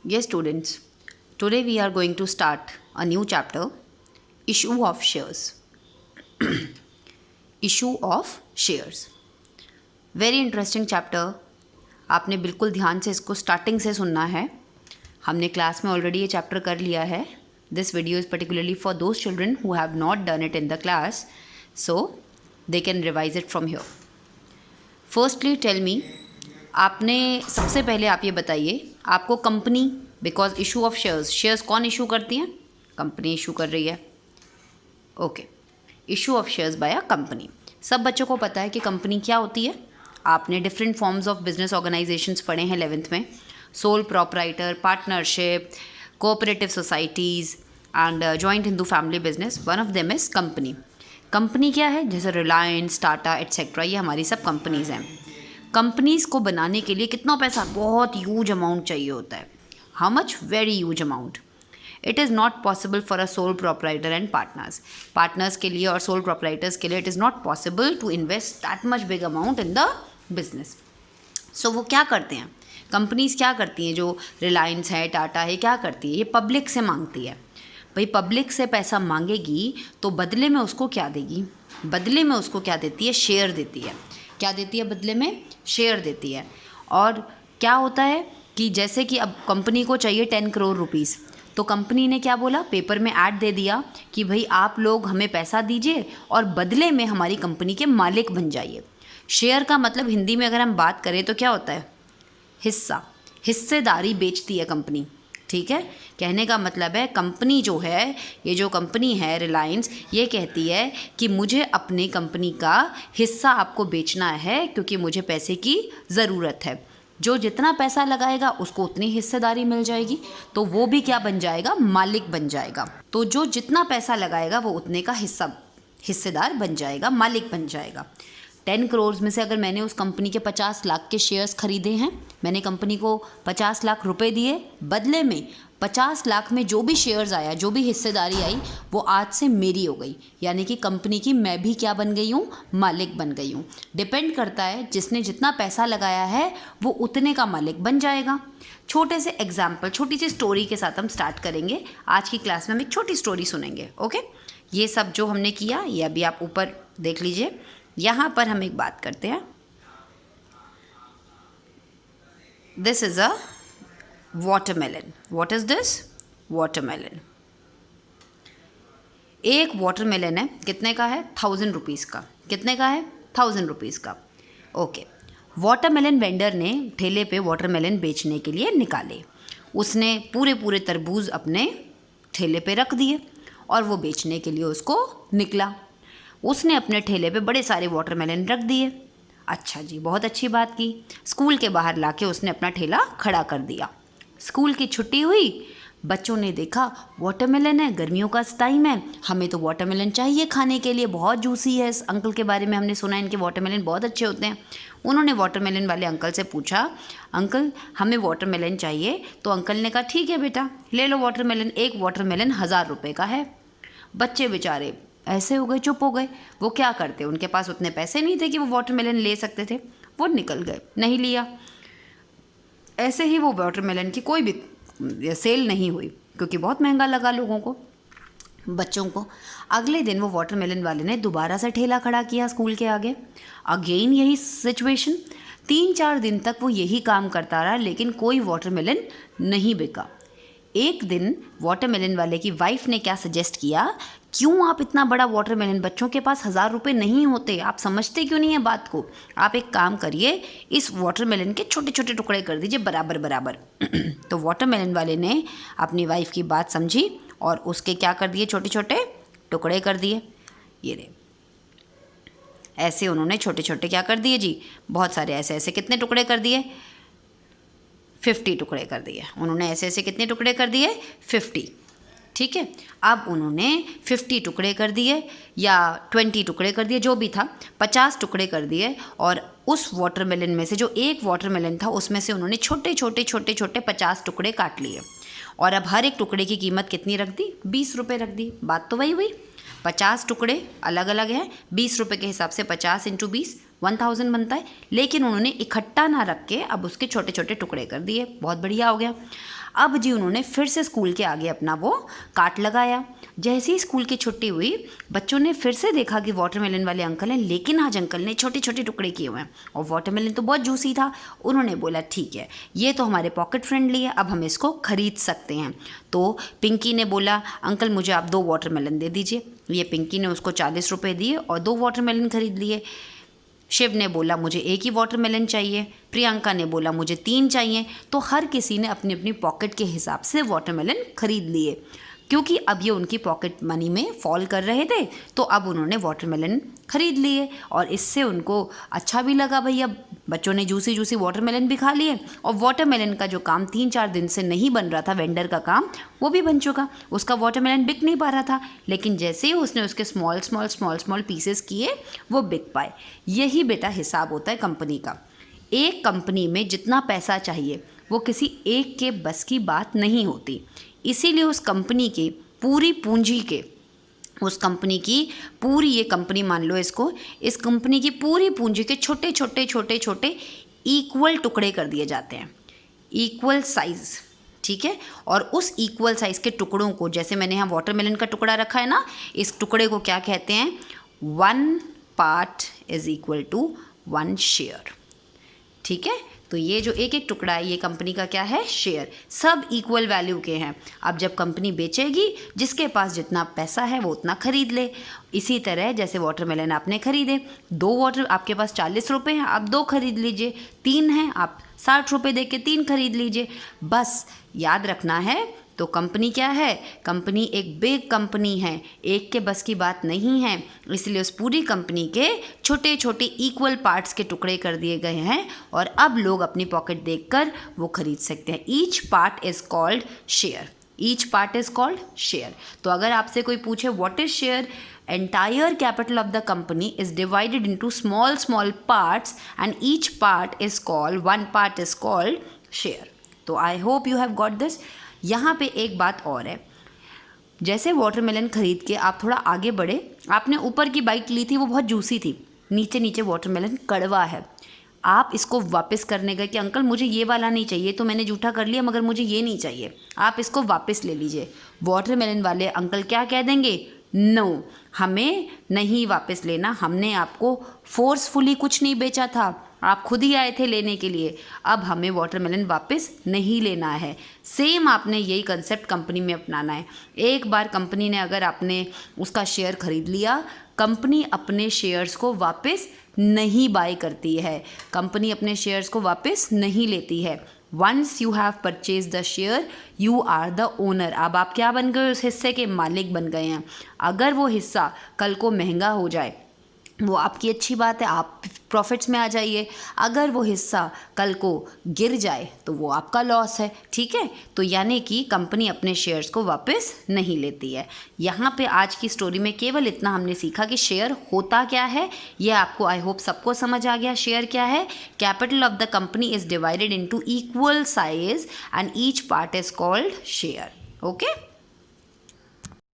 Yes, students. Today we are going to start a new chapter, Issue of Shares. Issue of Shares. Very interesting chapter. आपने बिल्कुल ध्यान से इसको starting से सुनना है. हमने क्लास में ऑलरेडी ये चैप्टर कर लिया है. This video is particularly for those children who have not done it in the class, so they can revise it from here. Firstly, tell me, आपने सबसे पहले आप ये बताइए, आपको company, because issue of shares कौन इशू करती है? कंपनी इशू कर रही है. Okay, issue of shares by a company. सब बच्चों को पता है कि कंपनी क्या होती है. आपने different forms of business organisations पढ़े हैं 11th में. Sole proprietor, partnership, cooperative societies and joint Hindu family business. One of them is company. Company क्या है? जैसे रिलायंस, टाटा एट्सेट्रा, ये हमारी सब कंपनीज़ हैं. कंपनीज़ को बनाने के लिए कितना पैसा? बहुत ह्यूज अमाउंट चाहिए होता है. How much? Very huge amount. It is not possible for a sole proprietor and partners के लिए और सोल प्रोप्राइटर्स के लिए it is not possible to invest that much big amount in the business. So वो क्या करते हैं? Companies क्या करती हैं? जो रिलायंस है, टाटा है, क्या करती है? ये पब्लिक से मांगती है. भाई पब्लिक से पैसा मांगेगी तो बदले में उसको क्या देगी? बदले में उसको क्या देती है? शेयर देती है. क्या देती है बदले में? शेयर देती है. और क्या होता है कि जैसे कि अब कंपनी को चाहिए 10 करोड़ रुपीज़, तो कंपनी ने क्या बोला? पेपर में ऐड दे दिया कि भाई आप लोग हमें पैसा दीजिए और बदले में हमारी कंपनी के मालिक बन जाइए. शेयर का मतलब हिंदी में अगर हम बात करें तो क्या होता है? हिस्सा, हिस्सेदारी बेचती है कंपनी. ठीक है, कहने का मतलब है कंपनी जो है, ये जो कंपनी है रिलायंस, ये कहती है कि मुझे अपनी कंपनी का हिस्सा आपको बेचना है क्योंकि मुझे पैसे की ज़रूरत है. जो जितना पैसा लगाएगा उसको उतनी हिस्सेदारी मिल जाएगी, तो वो भी क्या बन जाएगा? मालिक बन जाएगा. तो जो जितना पैसा लगाएगा वो उतने का हिस्सेदार बन जाएगा, मालिक बन जाएगा. 10 करोड़ में से अगर मैंने उस कंपनी के 50 लाख के शेयर्स खरीदे हैं, मैंने कंपनी को 50 लाख रुपए दिए, बदले में 50 लाख में जो भी शेयर्स आया, जो भी हिस्सेदारी आई, वो आज से मेरी हो गई. यानी कि कंपनी की मैं भी क्या बन गई हूँ? मालिक बन गई हूँ. डिपेंड करता है, जिसने जितना पैसा लगाया है वो उतने का मालिक बन जाएगा. छोटे से एग्जाम्पल, छोटी सी स्टोरी के साथ हम स्टार्ट करेंगे. आज की क्लास में हम एक छोटी स्टोरी सुनेंगे. ओके, ये सब जो हमने किया ये अभी आप ऊपर देख लीजिए. यहाँ पर हम एक बात करते हैं. This is a watermelon. What is this? Watermelon. एक वाटरमेलन है, कितने का है? 1000 रुपीज़ का. कितने का है? 1000 रुपीज़ का. ओके, वाटरमेलन वेंडर ने ठेले पे वाटरमेलन बेचने के लिए निकाले. उसने पूरे तरबूज अपने ठेले पे रख दिए और वो बेचने के लिए उसको निकला. उसने अपने ठेले पे बड़े सारे वाटरमेलन रख दिए. अच्छा जी, बहुत अच्छी बात की. स्कूल के बाहर लाके उसने अपना ठेला खड़ा कर दिया. स्कूल की छुट्टी हुई, बच्चों ने देखा वाटरमेलन है, गर्मियों का टाइम है, हमें तो वाटरमेलन चाहिए खाने के लिए, बहुत जूसी है. इस अंकल के बारे में हमने सुना है, इनके वाटरमेलन बहुत अच्छे होते हैं. उन्होंने वाटरमेलन वाले अंकल से पूछा, अंकल हमें वाटरमेलन चाहिए. तो अंकल ने कहा ठीक है बेटा, ले लो वाटरमेलन. एक वाटरमेलन 1000 रुपये का है. बच्चे बेचारे ऐसे हो गए, चुप हो गए. वो क्या करते? उनके पास उतने पैसे नहीं थे कि वो वाटरमेलन ले सकते थे. वो निकल गए, नहीं लिया. ऐसे ही वो वाटरमेलन की कोई भी सेल नहीं हुई क्योंकि बहुत महंगा लगा लोगों को, बच्चों को. अगले दिन वो वाटरमेलन वाले ने दोबारा से ठेला खड़ा किया स्कूल के आगे. अगेन यही सिचुएशन. 3-4 दिन तक वो यही काम करता रहा, लेकिन कोई वाटरमेलन नहीं बिका. एक दिन वाटरमेलन वाले की वाइफ ने क्या सजेस्ट किया, क्यों आप इतना बड़ा वाटरमेलन, बच्चों के पास 1000 रुपये नहीं होते, आप समझते क्यों नहीं है बात को? आप एक काम करिए, इस वाटरमेलन के छोटे छोटे टुकड़े कर दीजिए, बराबर बराबर. तो वाटरमेलन वाले ने अपनी वाइफ की बात समझी और उसके क्या कर दिए? छोटे छोटे टुकड़े कर दिए. ये रे, ऐसे उन्होंने छोटे छोटे क्या कर दिए जी? बहुत सारे ऐसे ऐसे कितने टुकड़े कर दिए? 50 टुकड़े कर दिए. उन्होंने ऐसे ऐसे कितने टुकड़े कर दिए? 50. ठीक है, अब उन्होंने 50 टुकड़े कर दिए या 20 टुकड़े कर दिए, जो भी था, 50 टुकड़े कर दिए. और उस वाटरमेलन में से, जो एक वाटरमेलन था, उसमें से उन्होंने छोटे छोटे 50 टुकड़े काट लिए. और अब हर एक टुकड़े की कीमत कितनी रख दी? 20 रुपये रख दी. बात तो वही हुई. 50 टुकड़े अलग अलग हैं, 20 रुपये के हिसाब से 50 × 20 1000 बनता है. लेकिन उन्होंने इकट्ठा ना रख के अब उसके छोटे छोटे टुकड़े कर दिए. बहुत बढ़िया हो गया. अब जी उन्होंने फिर से स्कूल के आगे अपना वो कार्ट लगाया। जैसे ही स्कूल की छुट्टी हुई, बच्चों ने फिर से देखा कि वाटरमेलन वाले अंकल हैं, लेकिन आज अंकल ने छोटे छोटे टुकड़े किए हुए हैं और वाटरमेलन तो बहुत जूसी था। उन्होंने बोला ठीक है, ये तो हमारे पॉकेट फ्रेंडली है, अब हम इसको खरीद सकते हैं। तो पिंकी ने बोला अंकल मुझे आप 2 वाटरमेलन दे दीजिए। ये पिंकी ने उसको 40 रुपये दिए और 2 वाटरमेलन खरीद लिए। शिव ने बोला मुझे 1 ही वाटरमेलन चाहिए। प्रियंका ने बोला मुझे 3 चाहिए। तो हर किसी ने अपनी अपनी पॉकेट के हिसाब से वाटरमेलन खरीद लिए, क्योंकि अब ये उनकी पॉकेट मनी में फॉल कर रहे थे। तो अब उन्होंने वाटरमेलन खरीद लिए और इससे उनको अच्छा भी लगा, भैया बच्चों ने जूसी जूसी वाटरमेलन भी खा लिए और वाटरमेलन का जो काम 3-4 दिन से नहीं बन रहा था, वेंडर का काम, वो भी बन चुका। उसका वाटरमेलन बिक नहीं पा रहा था, लेकिन जैसे ही उसने उसके स्मॉल पीसेस किए वो बिक पाए। यही बेटा हिसाब होता है कंपनी का। एक कंपनी में जितना पैसा चाहिए वो किसी एक के बस की बात नहीं होती। इसीलिए उस कंपनी की पूरी पूंजी के, उस कंपनी की पूरी, ये कंपनी मान लो इसको, इस कंपनी की पूरी पूंजी के छोटे छोटे इक्वल टुकड़े कर दिए जाते हैं, इक्वल साइज़, ठीक है। और उस इक्वल साइज़ के टुकड़ों को, जैसे मैंने यहाँ वाटरमेलन का टुकड़ा रखा है ना, इस टुकड़े को क्या कहते हैं, 1 part is equal to 1 share, ठीक है। तो ये जो एक एक टुकड़ा है, ये कंपनी का क्या है, शेयर। सब इक्वल वैल्यू के हैं। अब जब कंपनी बेचेगी, जिसके पास जितना पैसा है वो उतना खरीद ले। इसी तरह जैसे वाटरमेलन आपने खरीदे, 2 आपके पास 40 रुपये हैं, आप 2 खरीद लीजिए। 3 हैं, आप 60 रुपये दे के 3 खरीद लीजिए। बस याद रखना है। तो कंपनी क्या है, कंपनी एक बिग कंपनी है, एक के बस की बात नहीं है। इसलिए उस पूरी कंपनी के छोटे छोटे इक्वल पार्ट्स के टुकड़े कर दिए गए हैं और अब लोग अपनी पॉकेट देखकर वो खरीद सकते हैं। Each part is called share, each part is called share. तो अगर आपसे कोई पूछे what is share, entire capital of the company is divided into small parts and each part is called, one part is called share. तो I hope you have got this. यहाँ पे एक बात और है, जैसे वाटरमेलन खरीद के आप थोड़ा आगे बढ़े, आपने ऊपर की बाइट ली थी, वो बहुत जूसी थी, नीचे वाटरमेलन कड़वा है। आप इसको वापस करने गए कि अंकल मुझे ये वाला नहीं चाहिए, तो मैंने जूठा कर लिया, मगर मुझे ये नहीं चाहिए, आप इसको वापस ले लीजिए। वाटरमेलन वाले अंकल क्या कह देंगे, नो, हमें नहीं वापस लेना, हमने आपको फोर्सफुली कुछ नहीं बेचा था, आप खुद ही आए थे लेने के लिए, अब हमें वाटरमेलन वापस नहीं लेना है। सेम आपने यही कंसेप्ट कंपनी में अपनाना है। एक बार कंपनी ने अगर आपने उसका शेयर खरीद लिया, कंपनी अपने शेयर्स को वापस नहीं बाय करती है, कंपनी अपने शेयर्स को वापस नहीं लेती है। Once you have purchase the share you are the owner. अब आप क्या बन गए, उस हिस्से के मालिक बन गए हैं। अगर वो हिस्सा कल को महंगा हो जाए, वो आपकी अच्छी बात है, आप प्रॉफिट्स में आ जाइए। अगर वो हिस्सा कल को गिर जाए तो वो आपका लॉस है, ठीक है। तो यानी कि कंपनी अपने शेयर्स को वापस नहीं लेती है। यहाँ पे आज की स्टोरी में केवल इतना हमने सीखा कि शेयर होता क्या है, ये आपको आई होप सबको समझ आ गया। शेयर क्या है, capital of the company is divided into equal size and each part is called share. Okay.